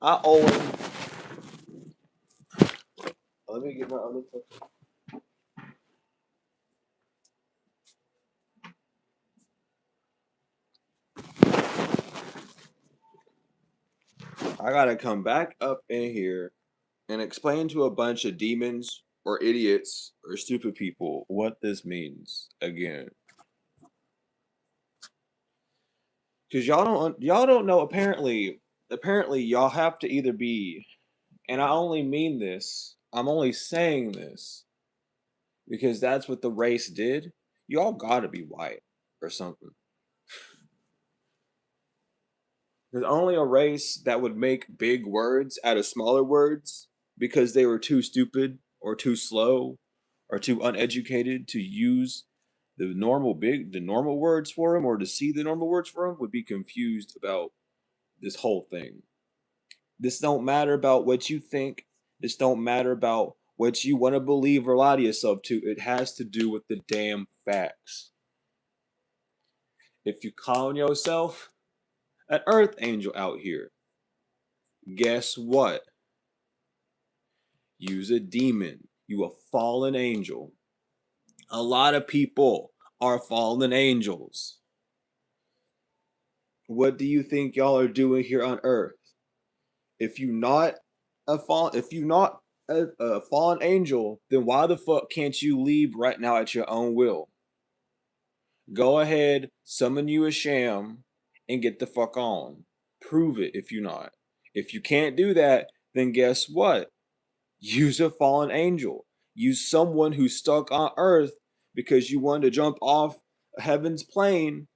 I owe him. Let me get my other stuff. I gotta come back up in here and explain to a bunch of demons or idiots or stupid people what this means again. Because y'all don't know. Apparently y'all have to either be. And I only mean this. I'm only saying this because that's what the race did. Y'all gotta be white or something. There's only a race that would make big words out of smaller words because they were too stupid or too slow or too uneducated to use the normal words for them, or to see the normal words for them, would be confused about this whole thing. This don't matter about what you think. This don't matter about what you want to believe or lie to yourself to. It has to do with the damn facts. If you call yourself an earth angel out here, guess what? You's a demon. You a fallen angel. A lot of people are fallen angels. What do you think y'all are doing here on earth? If you not if you not a fallen angel, then why the fuck can't you leave right now at your own will? Go ahead, summon you a sham, and get the fuck on. Prove it if you're not. If you can't do that, then guess what? Use a fallen angel. Use someone who's stuck on earth because you wanted to jump off heaven's plane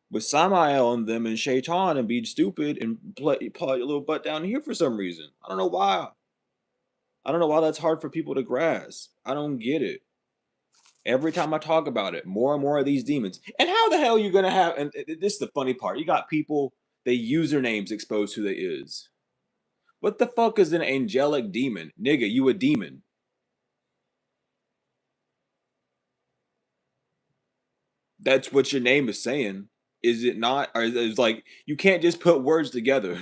with Samael and them and Shaitan and be stupid and play your little butt down here for some reason. I don't know why. I don't know why that's hard for people to grasp. I don't get it. Every time I talk about it, more and more of these demons. And how the hell are you gonna have? And this is the funny part. You got people, they usernames expose who they is. What the fuck is an angelic demon, nigga? You a demon? That's what your name is saying, is it not? Or is like you can't just put words together.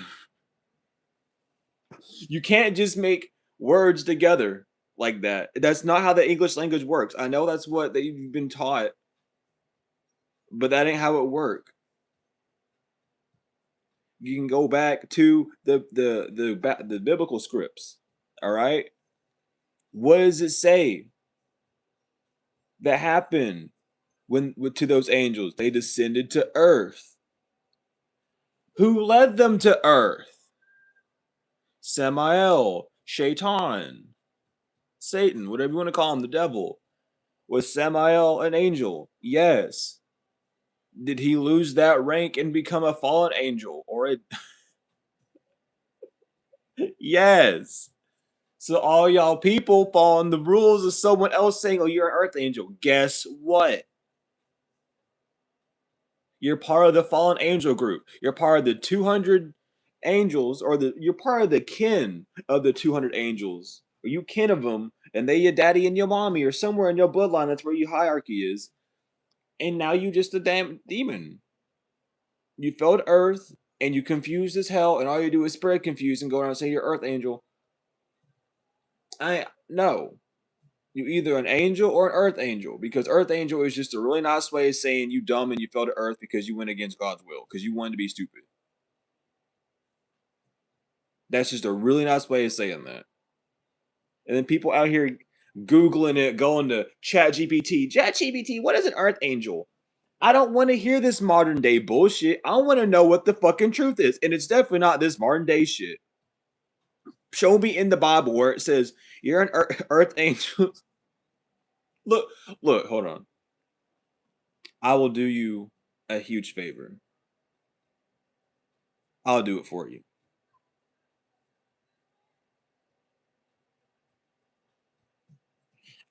You can't just make words together like that. That's not how the English language works. I know that's what they've been taught, but that ain't how it works. You can go back to the biblical scripts. All right, what does it say that happened when to those angels? They descended to earth. Who led them to earth? Samael, Shaitan, Satan, whatever you want to call him, the devil. Was Samael an angel? Yes. Did he lose that rank and become a fallen angel? Or a yes. So all y'all people following the rules of someone else saying, "Oh, you're an earth angel." Guess what? You're part of the fallen angel group. You're part of the 200 angels, or you're part of the kin of the 200 angels. Or you kin of them, and they your daddy and your mommy, or somewhere in your bloodline. That's where your hierarchy is. And now you just a damn demon. You fell to earth, and you confused as hell, and all you do is spread confused and go around and say you're earth angel. I no. You either an angel or an earth angel, because earth angel is just a really nice way of saying you dumb and you fell to earth because you went against God's will, because you wanted to be stupid. That's just a really nice way of saying that. And then people out here Googling it, going to Chat GPT. Chat GPT, what is an earth angel? I don't want to hear this modern day bullshit. I want to know what the fucking truth is. And it's definitely not this modern day shit. Show me in the Bible where it says you're an earth angel. look, look, hold on. I will do you a huge favor. I'll do it for you.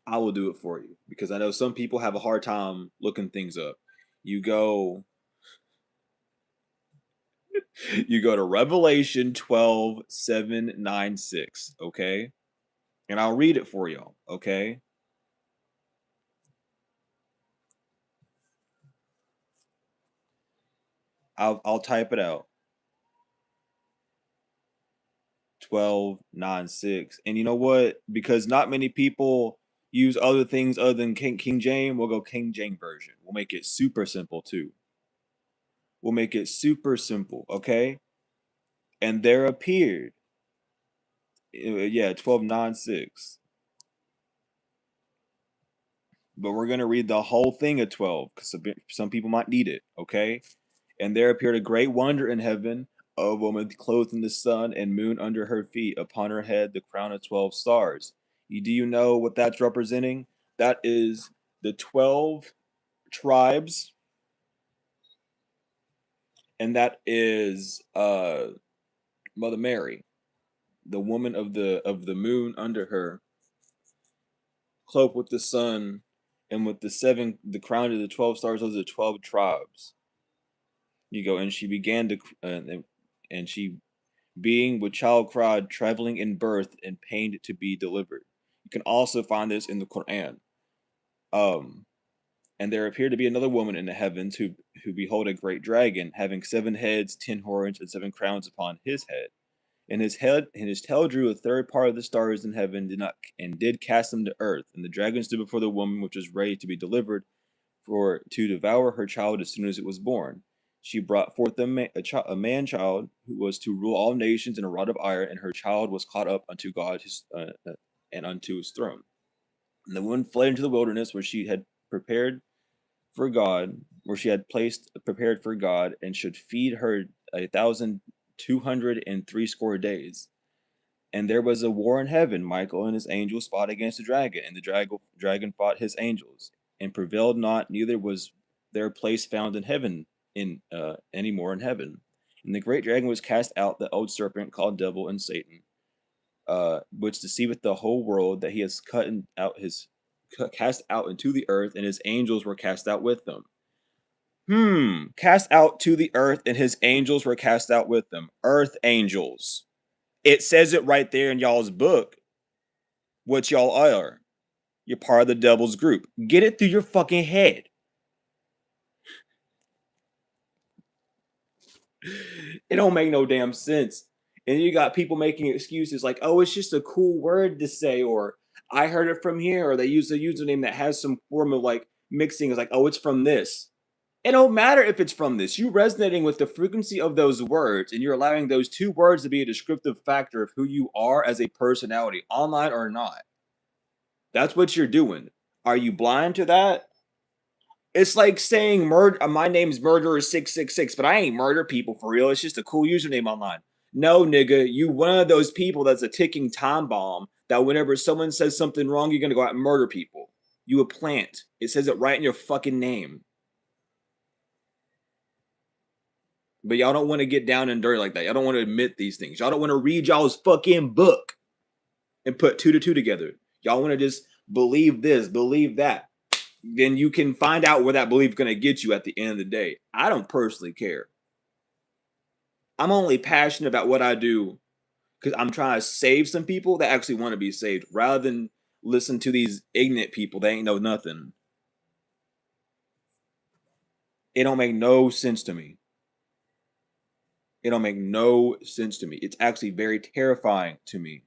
I will do it for you because I know some people have a hard time looking things up. You go you go to Revelation 12:7-9-6, okay? And I'll read it for y'all, okay? I'll type it out. 12:9:6. And you know what? Because not many people use other things other than King James, we'll go King James version. We'll make it super simple too. We'll make it super simple, okay? And there appeared, yeah, 12:9:6. But we're gonna read the whole thing of 12 because some people might need it, okay? And there appeared a great wonder in heaven, a woman clothed in the sun and moon under her feet, upon her head the crown of 12 stars. Do you know what that's representing? That is the 12 tribes, and that is Mother Mary, the woman of the moon under her, cloaked with the sun, and with the crown of the 12 stars. Those are the 12 tribes. You go, and she began to, and she, being with child, cried, traveling in birth and pained to be delivered. You can also find this in the Quran. Um, and there appeared to be another woman in the heavens who behold a great dragon, having 7 heads, 10 horns, and 7 crowns upon his head. And his tail drew a third part of the stars in heaven, did cast them to earth. And the dragon stood before the woman which was ready to be delivered, for to devour her child as soon as it was born. She brought forth a man child who was to rule all nations in a rod of iron, and her child was caught up unto God and unto his throne. And the woman fled into the wilderness where she had prepared for God, where she had placed prepared for God, and should feed her 1,260 days. And there was a war in heaven. Michael and his angels fought against the dragon, and the dragon fought his angels, and prevailed not. Neither was their place found in heaven any more in heaven. And the great dragon was cast out, the old serpent called Devil and Satan, which deceiveth the whole world. That he has cast out into the earth, and his angels were cast out with them. Cast out to the earth, and his angels were cast out with them. Earth angels. It says it right there in y'all's book what y'all are. You're part of the devil's group. Get it through your fucking head. It don't make no damn sense. And you got people making excuses like, oh, it's just a cool word to say, or I heard it from here, or they use a username that has some form of like mixing. It's like, oh, it's from this. It don't matter if it's from this. You resonating with the frequency of those words, and you're allowing those two words to be a descriptive factor of who you are as a personality, online or not. That's what you're doing. Are you blind to that? It's like saying murder. My name's Murderer666, but I ain't murder people for real. It's just a cool username online. No, nigga, you one of those people that's a ticking time bomb. That whenever someone says something wrong, you're gonna go out and murder people. You a plant. It says it right in your fucking name. But y'all don't want to get down and dirty like that. Y'all don't want to admit these things. Y'all don't want to read y'all's fucking book and put 2 to 2 together. Y'all want to just believe this, believe that. Then you can find out where that belief is going to get you at the end of the day. I don't personally care. I'm only passionate about what I do because I'm trying to save some people that actually want to be saved rather than listen to these ignorant people that ain't know nothing. It don't make no sense to me. It don't make no sense to me. It's actually very terrifying to me.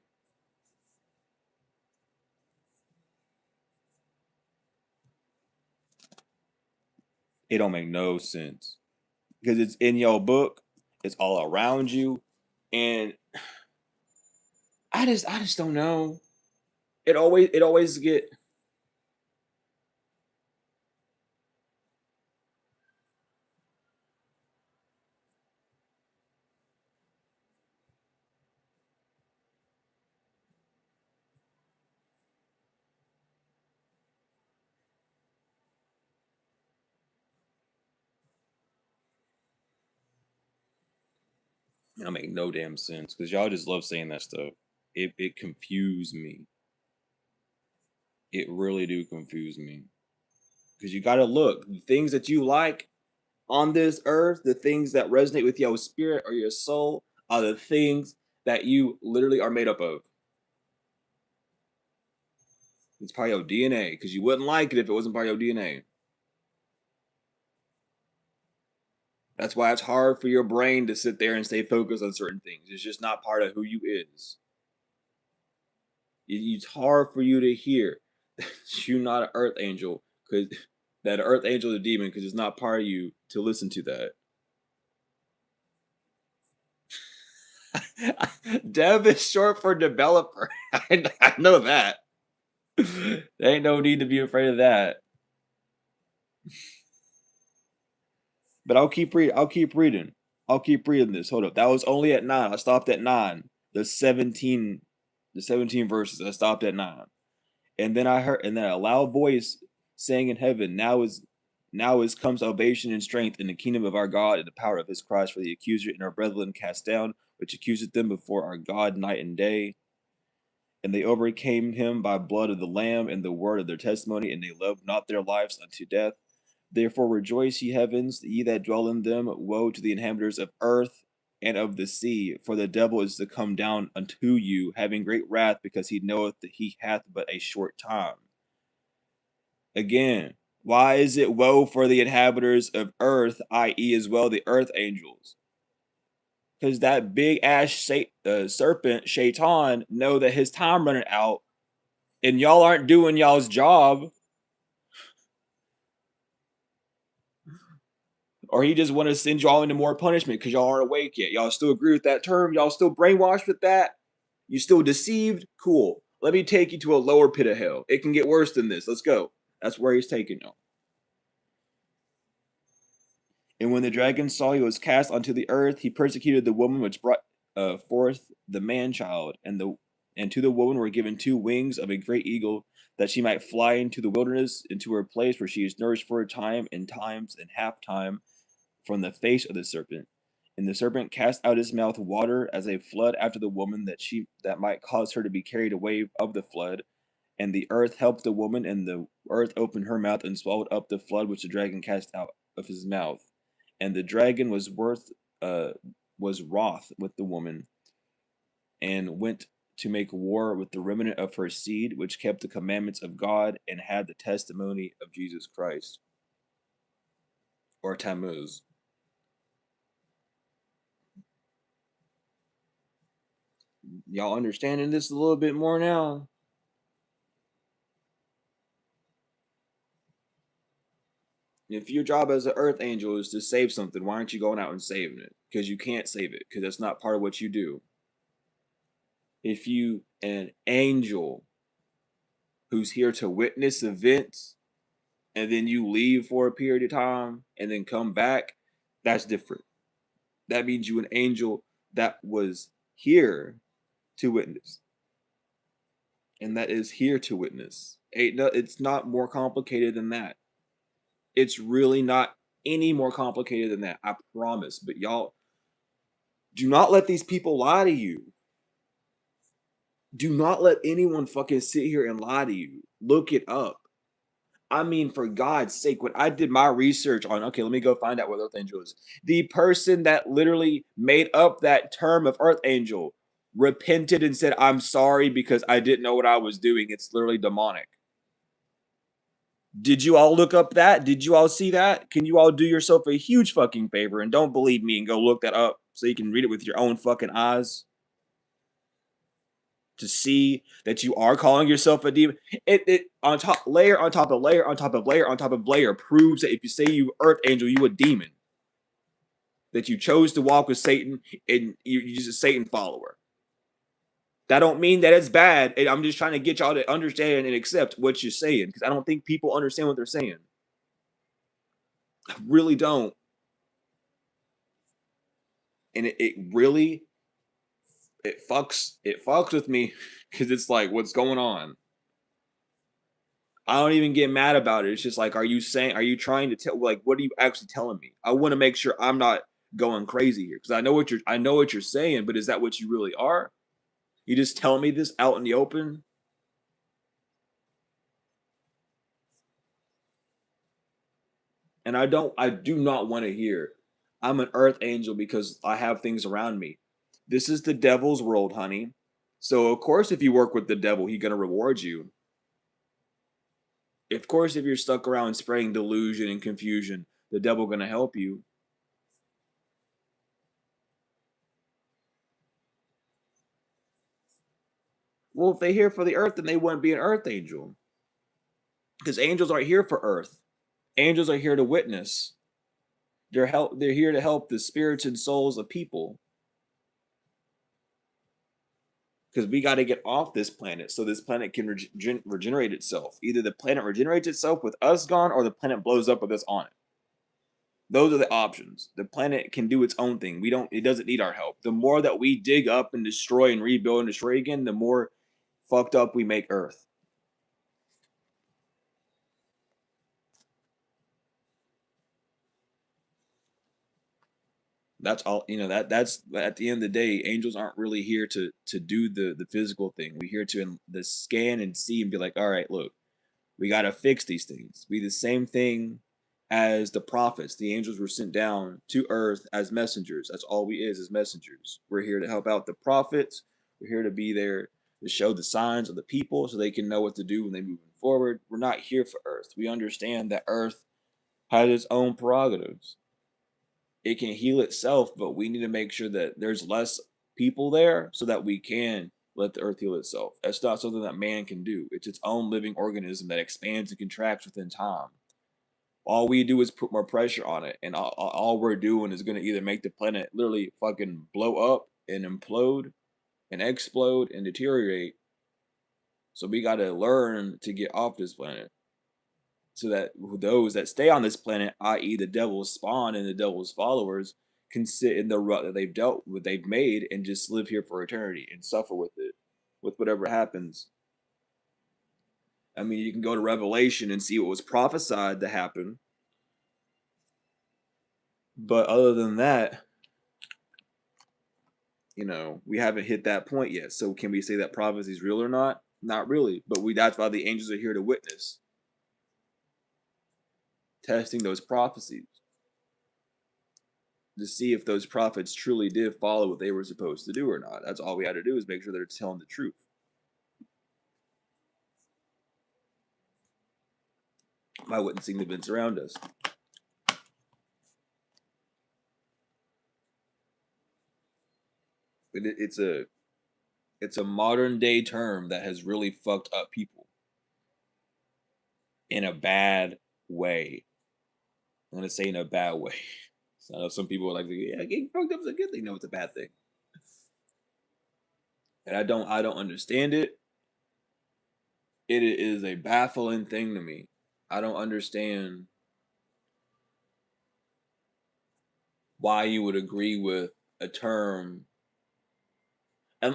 It don't make no sense because it's in your book. It's all around you, and I just don't know. It always get. It don't make no damn sense because y'all just love saying that stuff. It confused me. It really do confuse me because you got to look the things that you like on this earth, the things that resonate with your spirit or your soul, are the things that you literally are made up of. It's part of your DNA because you wouldn't like it if it wasn't part of your DNA. That's why it's hard for your brain to sit there and stay focused on certain things. It's just not part of who you is. It's hard for you to hear that you're not an earth angel, because that earth angel is a demon, because it's not part of you to listen to that. Dev is short for developer. I know that. There ain't no need to be afraid of that. But I'll keep reading. I'll keep reading. I'll keep reading this. Hold up. That was only at 9. I stopped at 9. The 17 verses. I stopped at 9. And then I heard, and then a loud voice saying in heaven, now is come salvation and strength in the kingdom of our God and the power of his Christ, for the accuser and our brethren cast down, which accuseth them before our God night and day. And they overcame him by blood of the Lamb and the word of their testimony, and they loved not their lives unto death. Therefore rejoice, ye heavens, ye that dwell in them. Woe to the inhabitants of earth and of the sea, for the devil is to come down unto you, having great wrath, because he knoweth that he hath but a short time. Again, why is it woe for the inhabitants of earth, i.e., as well the earth angels? Because that big ass serpent, Shaitan, know that his time running out, and y'all aren't doing y'all's job, or he just want to send y'all into more punishment because y'all aren't awake yet. Y'all still agree with that term? Y'all still brainwashed with that? You still deceived? Cool. Let me take you to a lower pit of hell. It can get worse than this. Let's go. That's where he's taking y'all. And when the dragon saw he was cast onto the earth, he persecuted the woman which brought forth the man child, and to the woman were given 2 wings of a great eagle, that she might fly into the wilderness, into her place where she is nourished for a time and times and half time from the face of the serpent. And the serpent cast out his mouth water as a flood after the woman, that might cause her to be carried away of the flood. And the earth helped the woman, and the earth opened her mouth and swallowed up the flood which the dragon cast out of his mouth. And the dragon was wroth with the woman, and went to make war with the remnant of her seed, which kept the commandments of God and had the testimony of Jesus Christ, or Tammuz. Y'all understanding this a little bit more now? If your job as an earth angel is to save something, why aren't you going out and saving it? Because you can't save it, because that's not part of what you do. If you an angel who's here to witness events, and then you leave for a period of time and then come back, that's different. That means you an angel that was here to witness, and that is here to witness. It's not more complicated than that. It's really not any more complicated than that. I promise. But y'all, do not let these people lie to you. Do not let anyone fucking sit here and lie to you. Look it up. I mean, for God's sake, when I did my research on, okay, let me go find out what Earth Angel is. The person that literally made up that term of Earth Angel repented and said, I'm sorry because I didn't know what I was doing. It's literally demonic. Did you all look up that? Did you all see that? Can you all do yourself a huge fucking favor and don't believe me and go look that up so you can read it with your own fucking eyes? To see that you are calling yourself a demon, it on top, layer on top of layer on top of layer on top of layer, proves that if you say you earth angel, you a demon. That you chose to walk with Satan and you're just a Satan follower. That don't mean that it's bad. I'm just trying to get y'all to understand and accept what you're saying, because I don't think people understand what they're saying. I really don't. And it really it fucks with me, because it's like, what's going on? I don't even get mad about it. It's just like, are you trying to tell, like, what are you actually telling me? I want to make sure I'm not going crazy here, because I know what you're saying, but is that what you really are? You just tell me this out in the open? And I do not want to hear I'm an earth angel because I have things around me. This is the devil's world, honey. So of course, if you work with the devil, he's gonna reward you. Of course, if you're stuck around spreading delusion and confusion, the devil gonna help you. Well, if they're here for the earth, then they wouldn't be an earth angel. Because angels aren't here for earth. Angels are here to witness. They're here to help the spirits and souls of people. Because we got to get off this planet so this planet can regenerate itself. Either the planet regenerates itself with us gone, or the planet blows up with us on it. Those are the options. The planet can do its own thing. It doesn't need our help. The more that we dig up and destroy and rebuild and destroy again, the more fucked up we make Earth. That's all. That's at the end of the day, angels aren't really here to do the physical thing. We're here to the scan and see and be like, all right, look, we got to fix these things. Be the same thing as the prophets. The angels were sent down to earth as messengers. That's all we is messengers. We're here to help out the prophets. We're here to be there to show the signs of the people so they can know what to do when they move forward. We're not here for earth. We understand that earth has its own prerogatives. It can heal itself, but we need to make sure that there's less people there so that we can let the earth heal itself. That's not something that man can do. It's its own living organism that expands and contracts within time. All we do is put more pressure on it, and all we're doing is going to either make the planet literally fucking blow up and implode and explode and deteriorate. So we got to learn to get off this planet so that those that stay on this planet, i.e., the devil's spawn and the devil's followers, can sit in the rut that they've dealt with, they've made, and just live here for eternity and suffer with it, with whatever happens. I mean, you can go to Revelation and see what was prophesied to happen, but other than that, we haven't hit that point yet. So can we say that prophecy is real or not? Not really, but that's why the angels are here to witness, testing those prophecies to see if those prophets truly did follow what they were supposed to do or not. That's all we had to do is make sure they're telling the truth. By witnessing the events around us. It's a modern day term that has really fucked up people in a bad way. I'm gonna say in a bad way. So I know some people are like, yeah, getting fucked up is a good thing. No, it's a bad thing. And I don't understand it. It is a baffling thing to me. I don't understand why you would agree with a term.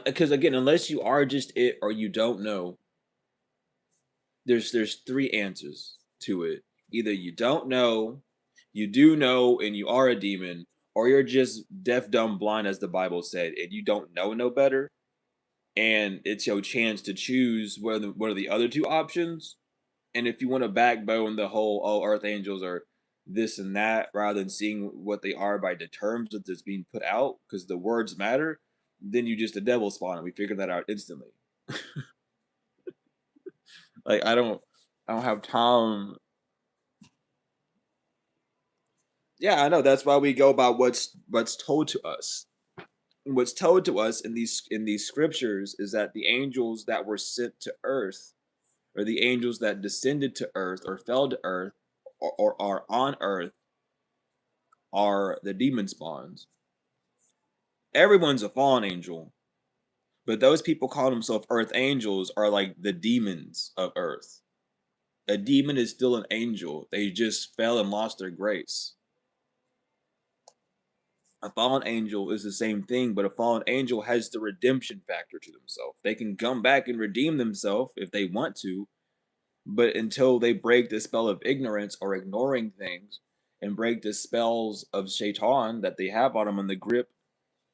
Because again, unless you are just it or you don't know, there's three answers to it. Either you don't know, you do know, and you are a demon, or you're just deaf, dumb, blind, as the Bible said, and you don't know no better. And it's your chance to choose what are the other two options. And if you want to backbone the whole earth angels are this and that rather than seeing what they are by the terms that's being put out because the words matter, then you just a devil spawn and we figured that out instantly. Like I don't have time. Yeah, I know. That's why we go about what's told to us. What's told to us in these scriptures is that the angels that were sent to earth, or the angels that descended to earth or fell to earth, or are on earth, are the demon spawns. Everyone's a fallen angel, but those people call themselves earth angels are like the demons of earth. A demon is still an angel. They just fell and lost their grace. A fallen angel is the same thing, but a fallen angel has the redemption factor to themselves. They can come back and redeem themselves if they want to, but until they break the spell of ignorance or ignoring things and break the spells of shaitan that they have on them in the grip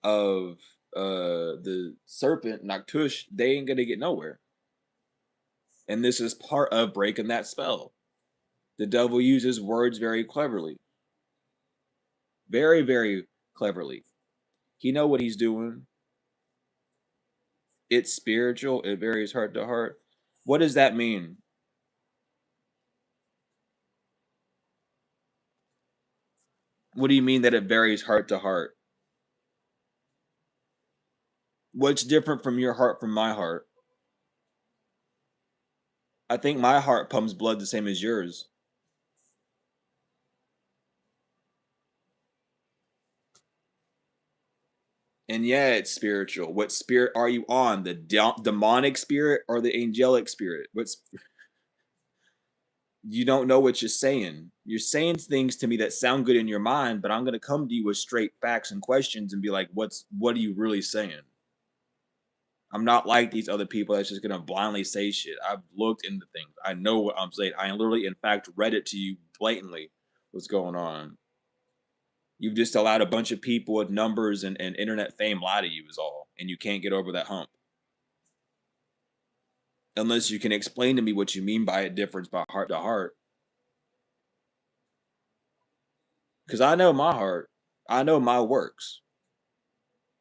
of the serpent Naktush, they ain't gonna get nowhere. And this is part of breaking that spell. The devil uses words very cleverly. Very, very cleverly. He know what he's doing. It's spiritual. It varies heart to heart. What does that mean? What do you mean that it varies heart to heart? What's different from your heart from my heart? I think my heart pumps blood the same as yours. And yeah, it's spiritual. What spirit are you on? The demonic spirit or the angelic spirit? What's You don't know what you're saying. You're saying things to me that sound good in your mind, but I'm gonna come to you with straight facts and questions and be like, what are you really saying? I'm not like these other people that's just gonna blindly say shit. I've looked into things. I know what I'm saying. I literally, in fact, read it to you blatantly what's going on. You've just allowed a bunch of people with numbers and internet fame lie to you is all. And you can't get over that hump. Unless you can explain to me what you mean by a difference by heart to heart. Because I know my heart. I know my works.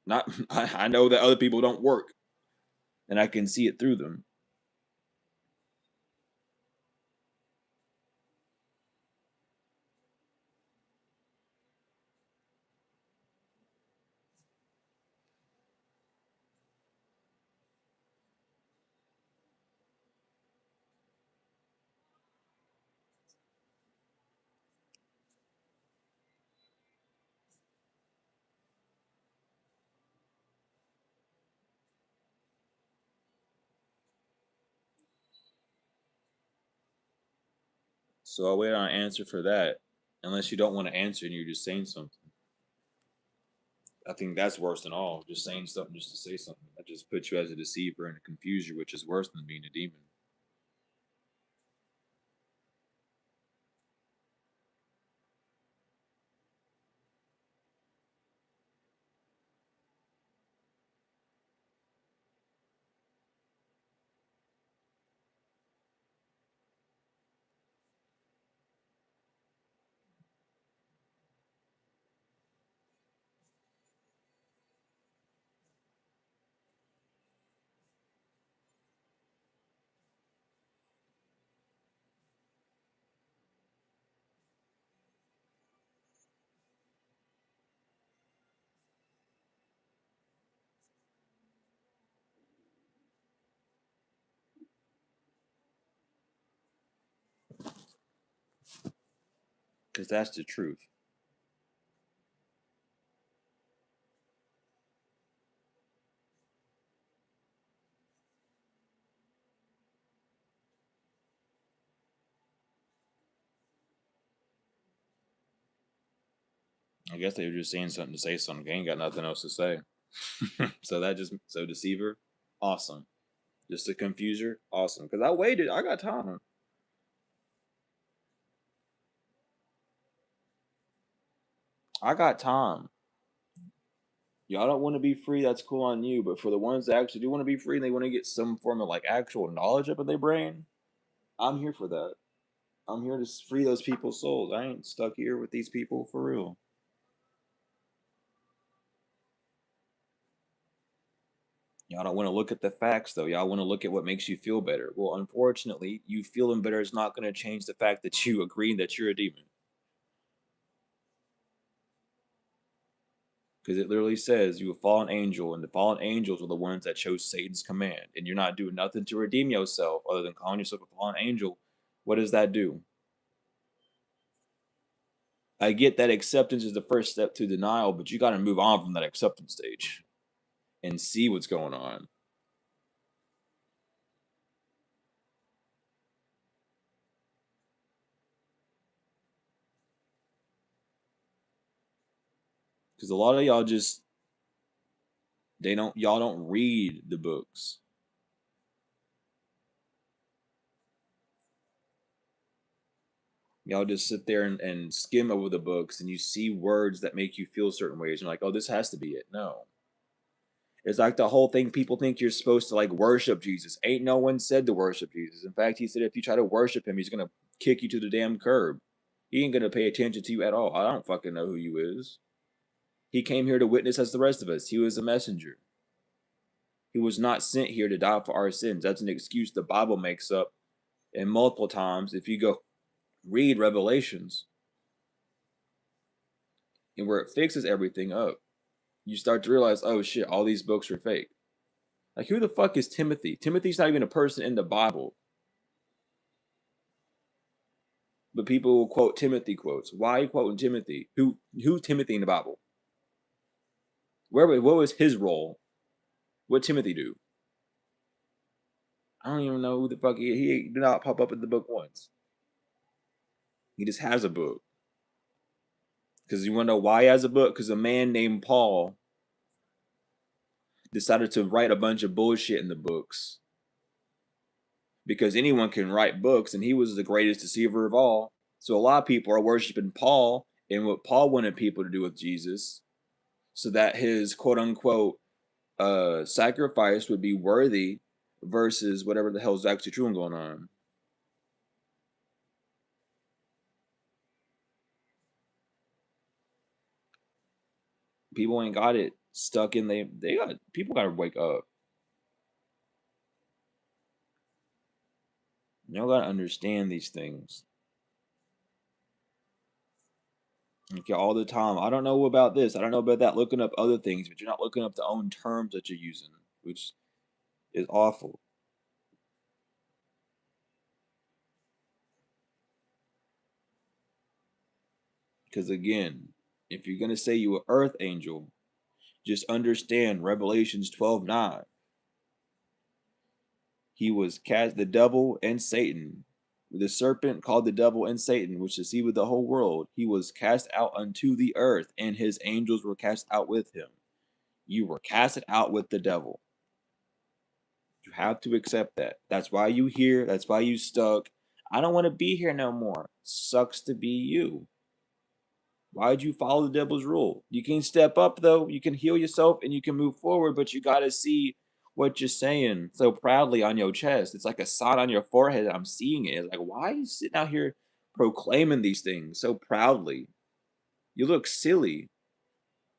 Not I know that other people don't work. And I can see it through them. So I'll wait on an answer for that. Unless you don't want to answer and you're just saying something. I think that's worse than all. Just saying something just to say something. That just puts you as a deceiver and a confuser, which is worse than being a demon. Because that's the truth. I guess they were just saying something to say something. They ain't got nothing else to say. So deceiver, awesome. Just a confuser, awesome. Because I waited. I got time. I got time. Y'all don't want to be free, that's cool on you. But for the ones that actually do want to be free and they want to get some form of like actual knowledge up in their brain, I'm here for that. I'm here to free those people's souls. I ain't stuck here with these people for real. Y'all don't want to look at the facts though. Y'all want to look at what makes you feel better. Well, unfortunately, you feeling better is not going to change the fact that you agree that you're a demon. Because it literally says you a fallen angel, and the fallen angels are the ones that chose Satan's command, and you're not doing nothing to redeem yourself other than calling yourself a fallen angel. What does that do? I get that acceptance is the first step to denial, but you got to move on from that acceptance stage and see what's going on. Because a lot of y'all just y'all don't read the books. Y'all just sit there and skim over the books, and you see words that make you feel certain ways. You're like, oh, this has to be it. No, it's like the whole thing. People think you're supposed to like worship Jesus. Ain't no one said to worship Jesus. In fact, he said if you try to worship him, he's gonna kick you to the damn curb. He ain't gonna pay attention to you at all. I don't fucking know who you is. He came here to witness as the rest of us. He was a messenger. He was not sent here to die for our sins. That's an excuse the Bible makes up. And multiple times, if you go read Revelations and where it fixes everything up, you start to realize, oh shit, all these books are fake. Like, who the fuck is Timothy? Timothy's not even a person in the Bible. But people will quote Timothy quotes. Why are you quoting Timothy? Who's Timothy in the Bible? What was his role? What Timothy do? I don't even know who the fuck he did not pop up in the book once. He just has a book. Because you want to know why he has a book? Because a man named Paul decided to write a bunch of bullshit in the books. Because anyone can write books, and he was the greatest deceiver of all. So a lot of people are worshiping Paul and what Paul wanted people to do with Jesus, so that his quote unquote sacrifice would be worthy versus whatever the hell is actually true and going on. People ain't got it stuck in they got people gotta wake up. Y'all gotta understand these things. Okay, all the time. I don't know about this. I don't know about that. Looking up other things, but you're not looking up the own terms that you're using, which is awful. Because again, if you're gonna say you an earth angel, just understand Revelations 12:9. He was cast, the devil and Satan, the serpent called the devil and Satan, which deceived the whole world. He was cast out unto the earth, and his angels were cast out with him. You were casted out with the devil. You have to accept that. That's why you here. That's why you stuck. I don't want to be here no more. Sucks to be you. Why'd you follow the devil's rule? You can step up though. You can heal yourself and you can move forward, but you gotta see what you're saying so proudly on your chest. It's like a sign on your forehead. I'm seeing it. It's like, why are you sitting out here proclaiming these things so proudly? You look silly.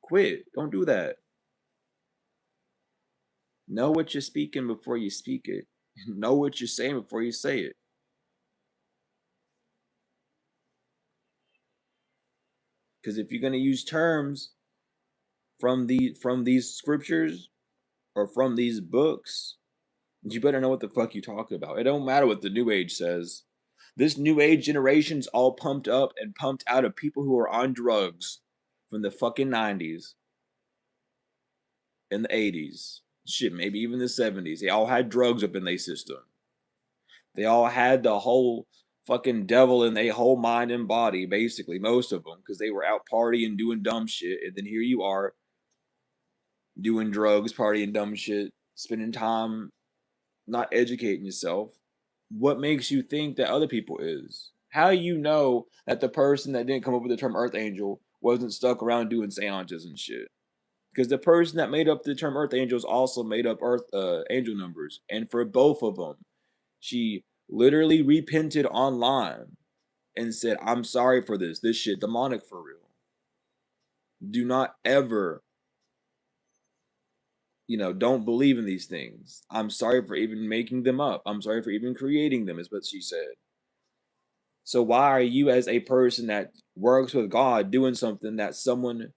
Quit. Don't do that. Know what you're speaking before you speak it. Know what you're saying before you say it. Because if you're gonna use terms from these scriptures or from these books, you better know what the fuck you talk about. It don't matter what the new age says. This new age generation's all pumped up and pumped out of people who are on drugs from the fucking 90s and the 80s. Shit, maybe even the 70s. They all had drugs up in their system. They all had the whole fucking devil in their whole mind and body, basically, most of them, because they were out partying, doing dumb shit. And then here you are doing drugs, partying, dumb shit, spending time not educating yourself. What makes you think that other people is? How do you know that the person that didn't come up with the term Earth Angel wasn't stuck around doing seances and shit? Because the person that made up the term Earth Angels also made up Earth angel numbers, and for both of them, she literally repented online and said, "I'm sorry for this. This shit demonic for real. Do not ever, don't believe in these things. I'm sorry for even making them up. I'm sorry for even creating them," is what she said. So why are you, as a person that works with God, doing something that someone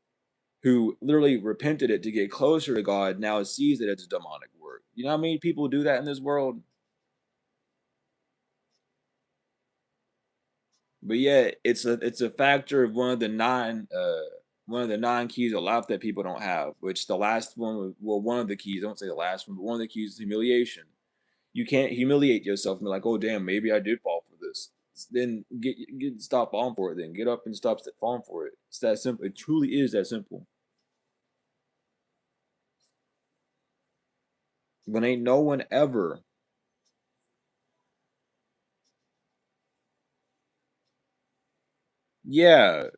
who literally repented it to get closer to God now sees it as a demonic work? You know how many people do that in this world? But yeah, it's a factor of one of the nine keys of life that people don't have. Which the last one, well, one of the keys. I don't say the last one, but one of the keys is humiliation. You can't humiliate yourself and be like, "Oh damn, maybe I did fall for this." Then stop falling for it. Then get up and stop falling for it. It's that simple. It truly is that simple. But ain't no one ever, yeah,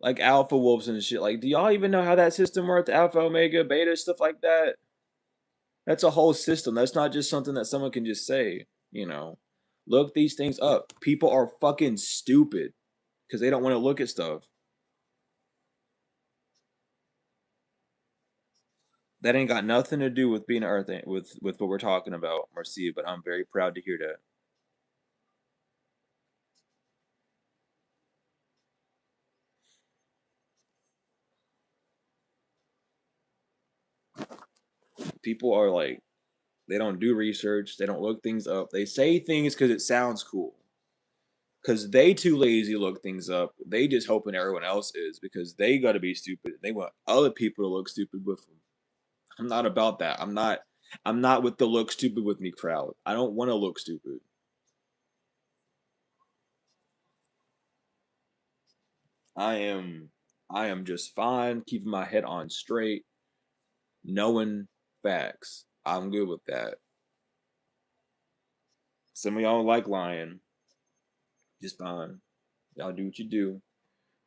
like alpha wolves and shit. Like, do y'all even know how that system works? Alpha, omega, beta, stuff like that. That's a whole system. That's not just something that someone can just say. You know, look these things up. People are fucking stupid because they don't want to look at stuff. That ain't got nothing to do with being Earth with what we're talking about, Marcia. But I'm very proud to hear that. People are like, they don't do research. They don't look things up. They say things because it sounds cool. because they too lazy to look things up. They just hoping everyone else is because they got to be stupid. They want other people to look stupid with them. I'm not about that. I'm not with the look stupid with me crowd. I don't want to look stupid. I am I am just fine keeping my head on straight, knowing facts. I'm good with that. Some of y'all like lying. Just fine. Y'all do what you do.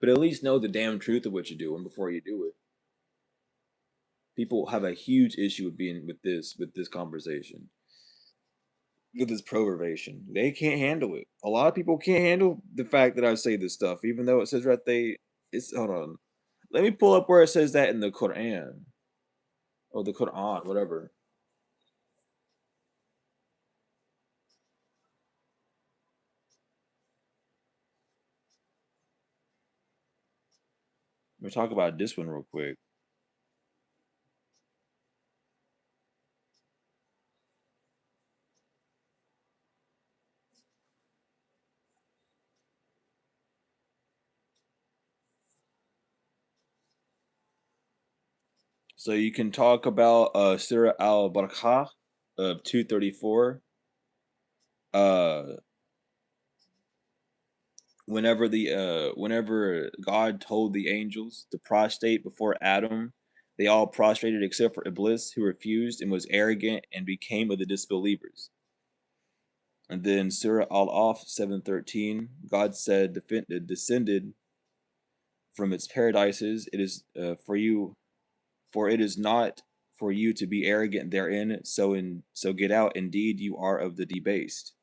But at least know the damn truth of what you're doing before you do it. People have a huge issue with being with this conversation. With this proverbiation. They can't handle it. A lot of people can't handle the fact that I say this stuff, even though it says right they it's hold on. Let me pull up where it says that in the Quran. Or the Quran, whatever. Let me talk about this one real quick. So you can talk about Surah Al Barakah of 234. Uh whenever God told the angels to prostrate before Adam, they all prostrated except for Iblis, who refused and was arrogant and became of the disbelievers. And then Surah Al Af 7:13, God said, descended from its paradises. It is for you, for it is not for you to be arrogant therein. So get out. Indeed, you are of the debased.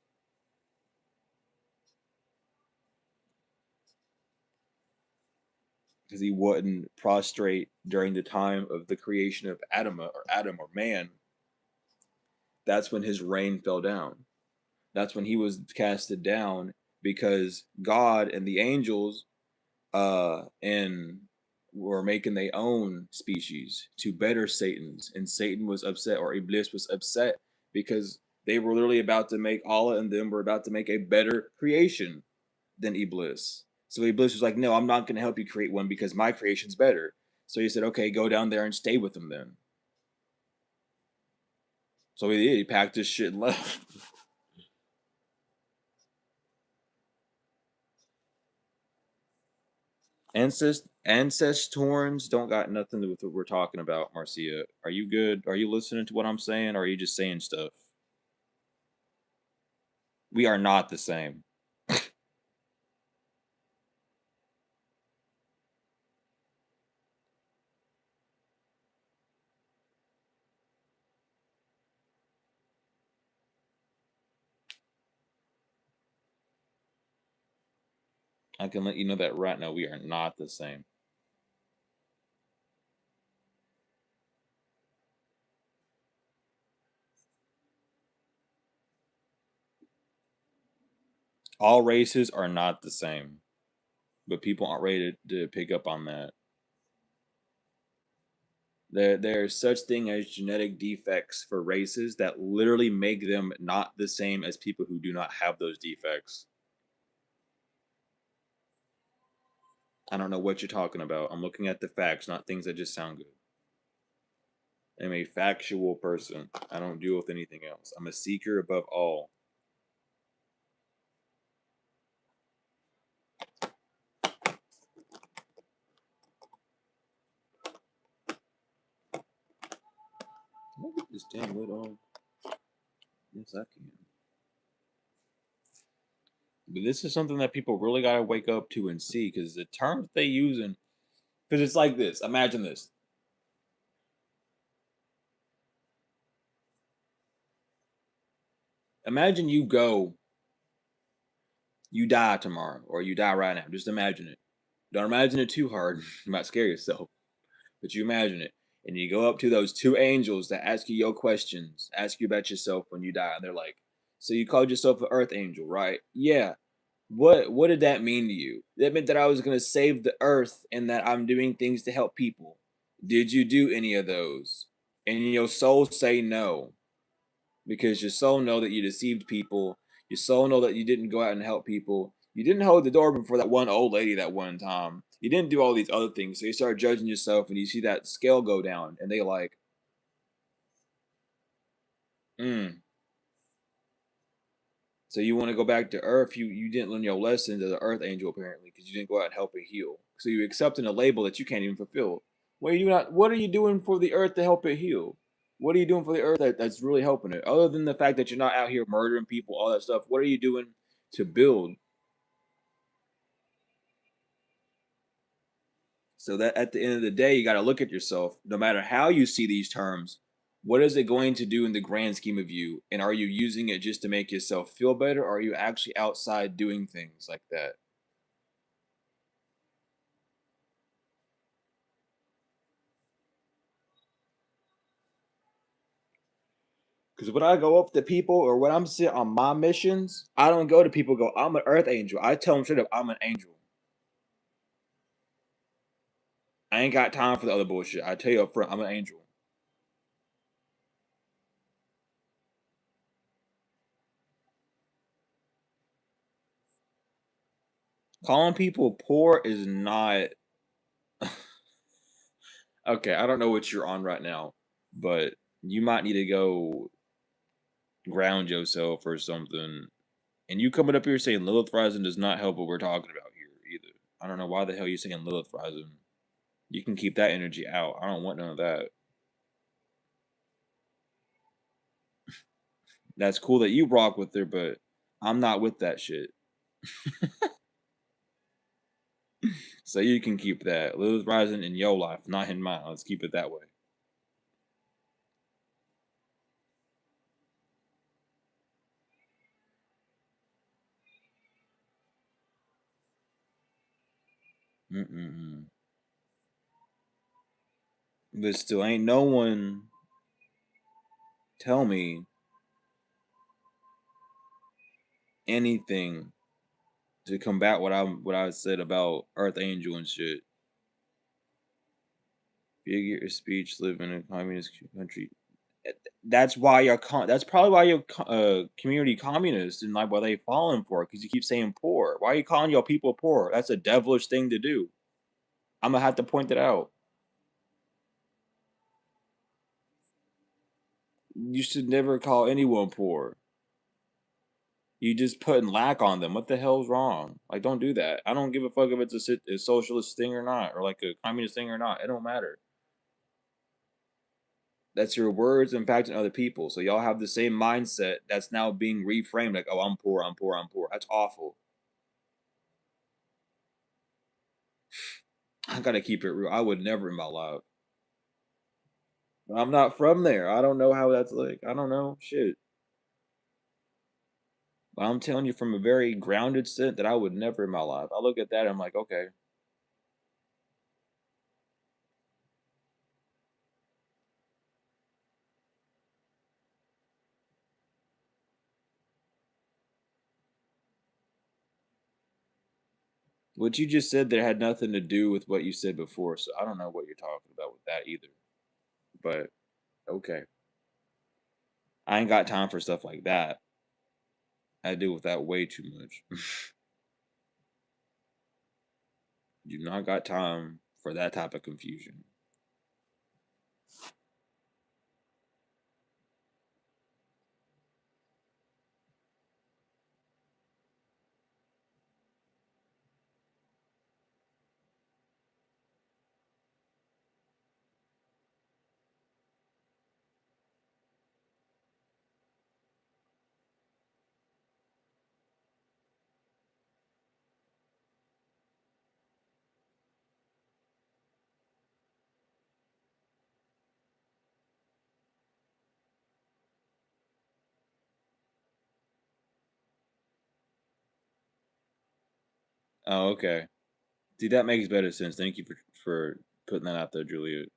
Because he wouldn't prostrate during the time of the creation of Adam or man. That's when his rain fell down. That's when he was casted down because God and the angels and were making their own species to better Satan's, and Satan was upset, or Iblis was upset because they were literally about to make Allah and them were about to make a better creation than Iblis. So Iblis was like, "No, I'm not going to help you create one because my creation's better." So he said, "Okay, go down there and stay with them then." So he did. He packed his shit and left. Ancestorns don't got nothing to do with what we're talking about, Marcia. Are you good? Are you listening to what I'm saying, or are you just saying stuff? We are not the same. I can let you know that right now. We are not the same. All races are not the same, but people aren't ready to pick up on that. There's such thing as genetic defects for races that literally make them not the same as people who do not have those defects. I don't know what you're talking about. I'm looking at the facts, not things that just sound good. I'm a factual person. I don't deal with anything else. I'm a seeker above all. Can I get this damn lid on? Yes, I can. But this is something that people really gotta wake up to and see, because the terms they using, because it's like this. Imagine this. Imagine you die tomorrow, or you die right now. Just imagine it. Don't imagine it too hard. You might scare yourself, but you imagine it. And you go up to those two angels that ask you your questions, ask you about yourself when you die, and they're like, "So you called yourself an Earth Angel, right?" Yeah. What did that mean to you? That meant that I was gonna save the Earth and that I'm doing things to help people. Did you do any of those? And your soul say no, because your soul know that you deceived people. Your soul know that you didn't go out and help people. You didn't hold the door open for that one old lady that one time. You didn't do all these other things. So you start judging yourself and you see that scale go down and they like, mm. So you want to go back to Earth. You didn't learn your lessons as an Earth angel apparently because you didn't go out and help it heal. So you're accepting a label that you can't even fulfill. What are you doing for the Earth to help it heal? What are you doing for the Earth that's really helping it? Other than the fact that you're not out here murdering people, all that stuff. What are you doing to build? So that at the end of the day, you got to look at yourself. No matter how you see these terms, what is it going to do in the grand scheme of you? And are you using it just to make yourself feel better, or are you actually outside doing things like that? Because when I go up to people or when I'm sitting on my missions, I don't go to people go, I'm an earth angel. I tell them straight up, I'm an angel. I ain't got time for the other bullshit. I tell you up front, I'm an angel. Calling people poor is not okay. I don't know what you're on right now, but you might need to go ground yourself or something. And you coming up here saying Lilith Rising does not help what we're talking about here either. I don't know why the hell you're saying Lilith Rising. You can keep that energy out. I don't want none of that. That's cool that you rock with her, but I'm not with that shit. So you can keep that. Lilith Rising in your life, not in mine. Let's keep it that way. Mm-mm-mm. But still, ain't no one tell me anything to combat what I said about Earth Angel and shit. Figure of speech, live in a communist country. That's why that's probably why your community communist and like why they falling for it because you keep saying poor. Why are you calling your people poor? That's a devilish thing to do. I'm gonna have to point it out. You should never call anyone poor. You just putting lack on them. What the hell's wrong? Like, don't do that. I don't give a fuck if it's a socialist thing or not, or like a communist thing or not. It don't matter. That's your words impacting other people. So y'all have the same mindset that's now being reframed like, oh, I'm poor, I'm poor, I'm poor. That's awful. I gotta keep it real. I would never in my life. I'm not from there. I don't know how that's like. I don't know. Shit. But I'm telling you from a very grounded sense that I would never in my life. I look at that and I'm like, okay. What you just said there had nothing to do with what you said before, so I don't know what you're talking about with that either. But okay. I ain't got time for stuff like that. I deal with that way too much. Do not got time for that type of confusion. Oh, okay. See, that makes better sense. Thank you for putting that out there, Juliet.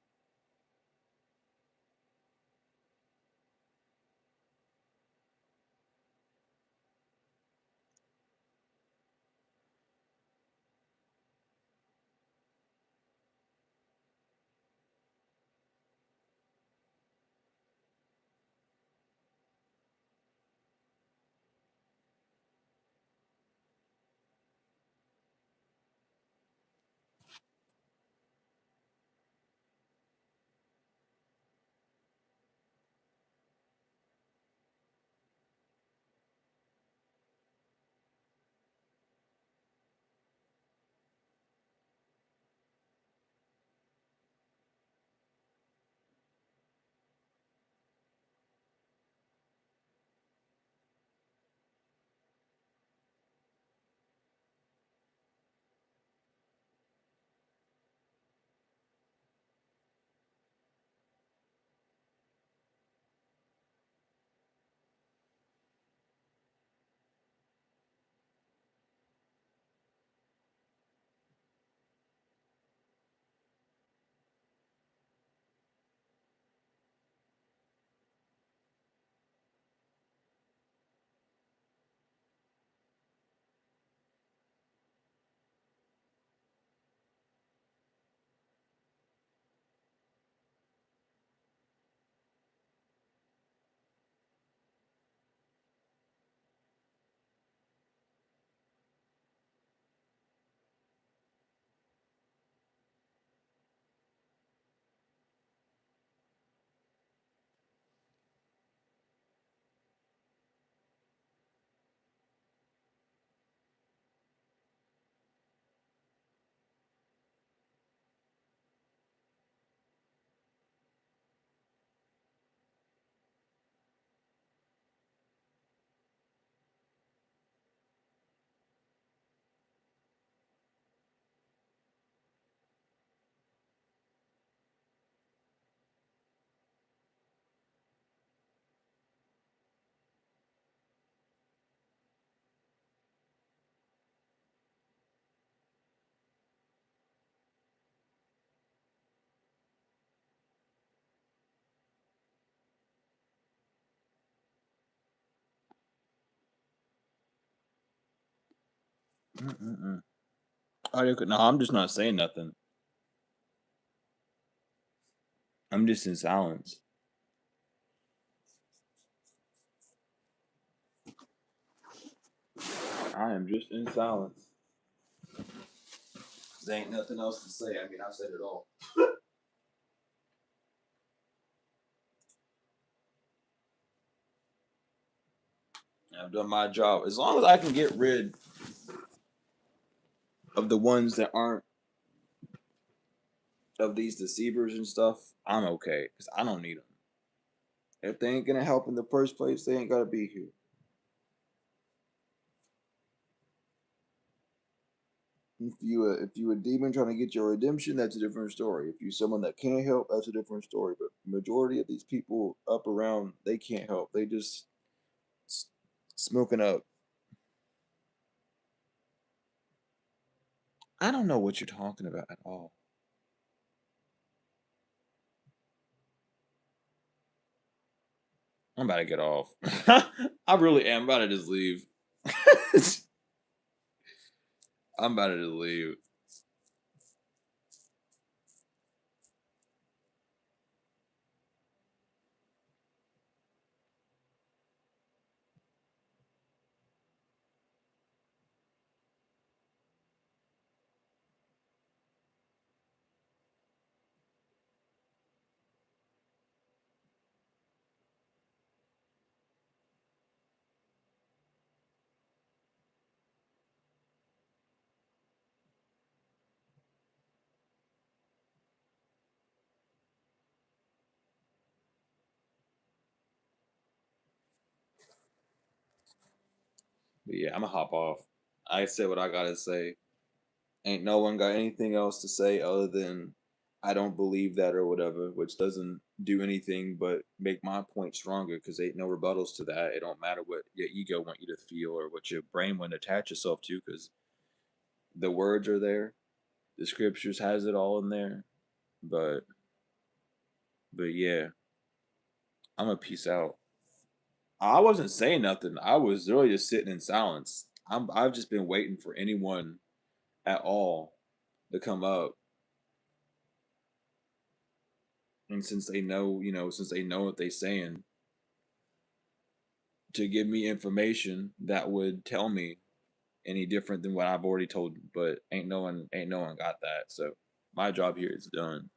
Mm-mm-mm. No, I'm just not saying nothing. I'm just in silence. I am just in silence. There ain't nothing else to say. I mean, I've said it all. I've done my job. As long as I can get rid of the ones that aren't of these deceivers and stuff, I'm okay because I don't need them. If they ain't gonna help in the first place, they ain't gotta be here. If you a demon trying to get your redemption, that's a different story. If you someone that can't help, that's a different story. But majority of these people up around, they can't help. They just smoking up. I don't know what you're talking about at all. I'm about to get off. I really am about to just leave. I'm about to just leave. But yeah, I'm gonna hop off. I said what I gotta say. Ain't no one got anything else to say other than I don't believe that or whatever, which doesn't do anything but make my point stronger because ain't no rebuttals to that. It don't matter what your ego want you to feel or what your brain want to attach yourself to because the words are there. The scriptures has it all in there. But but yeah, I'm a peace out. I wasn't saying nothing. I was really just sitting in silence. I've just been waiting for anyone at all to come up. And since they know, since they know what they're saying, to give me information that would tell me any different than what I've already told you. But ain't no one got that. So my job here is done.